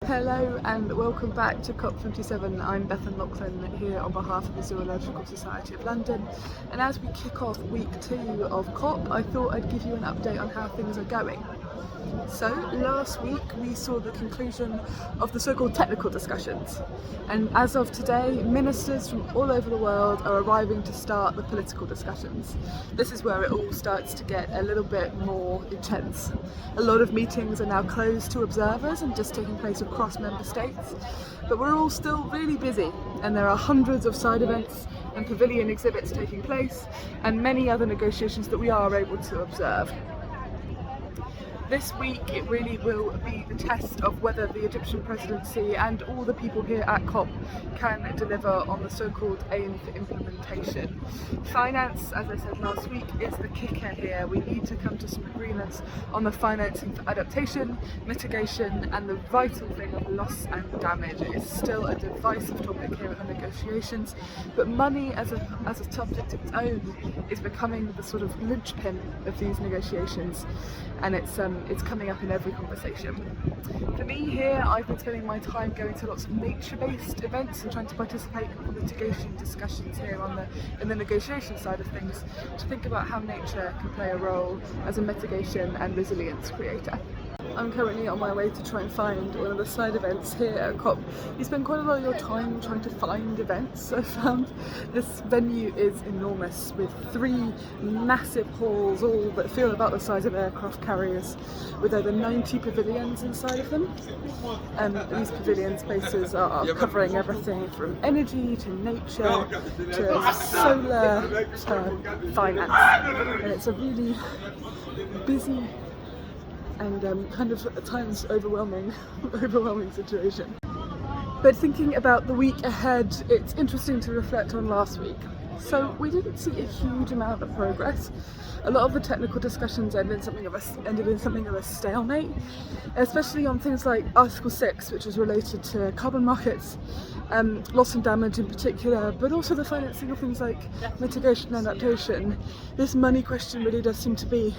Hello and welcome back to COP27. I'm Bethan Laughlin here on behalf of the Zoological Society of London, and as we kick off week 2 of COP, I thought I'd give you an update on how things are going. So last week we saw the conclusion of the so-called technical discussions, and as of today ministers from all over the world are arriving to start the political discussions. This is where it all starts to get a little bit more intense. A lot of meetings are now closed to observers and just taking place across member states, but we're all still really busy and there are hundreds of side events and pavilion exhibits taking place and many other negotiations that we are able to observe. This week it really will be the test of whether the Egyptian presidency and all the people here at COP can deliver on the so-called aim for implementation. Finance, as I said last week, is the kicker here. We need to come to some agreements on the financing for adaptation, mitigation, and the vital thing of loss and damage. It is still a divisive topic here at the negotiations, but money as a subject of its own is becoming the sort of linchpin of these negotiations, and it's coming up in every conversation. For me here, I've been spending my time going to lots of nature-based events and trying to participate in the mitigation discussions here in the negotiation side of things, to think about how nature can play a role as a mitigation and resilience creator. I'm currently on my way to try and find one of the side events here at COP. You spend quite a lot of your time trying to find events. I found this venue is enormous with 3 massive halls, all that feel about the size of aircraft carriers, with over 90 pavilions inside of them. These pavilion spaces are covering everything from energy to nature to solar to finance, and it's a really busy and kind of at times overwhelming situation. But thinking about the week ahead, it's interesting to reflect on last week. So we didn't see a huge amount of progress. A lot of the technical discussions ended in something of a stalemate, especially on things like Article 6, which is related to carbon markets, loss and damage in particular, but also the financing of things like mitigation and adaptation. This money question really does seem to be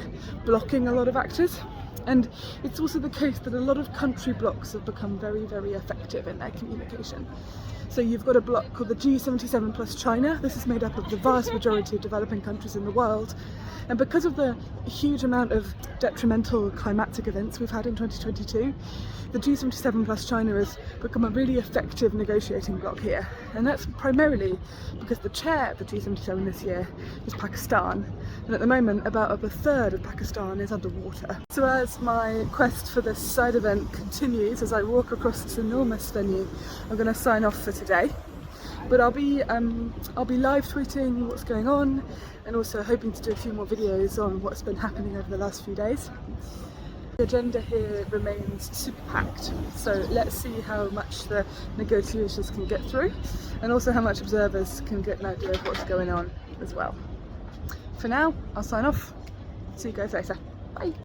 blocking a lot of actors. And it's also the case that a lot of country blocs have become very, very effective in their communication. So you've got a bloc called the G77 plus China. This is made up of the vast majority of developing countries in the world. And because of the huge amount of detrimental climatic events we've had in 2022, the G77 plus China has become a really effective negotiating bloc here. And that's primarily because the chair of the G77 this year is Pakistan. And at the moment, about a third of Pakistan is underwater. So as my quest for this side event continues, as I walk across this enormous venue, I'm going to sign off for today. But I'll be live tweeting what's going on, and also hoping to do a few more videos on what's been happening over the last few days. The agenda here remains super packed, so let's see how much the negotiations can get through, and also how much observers can get an idea of what's going on as well. For now, I'll sign off. See you guys later. Bye.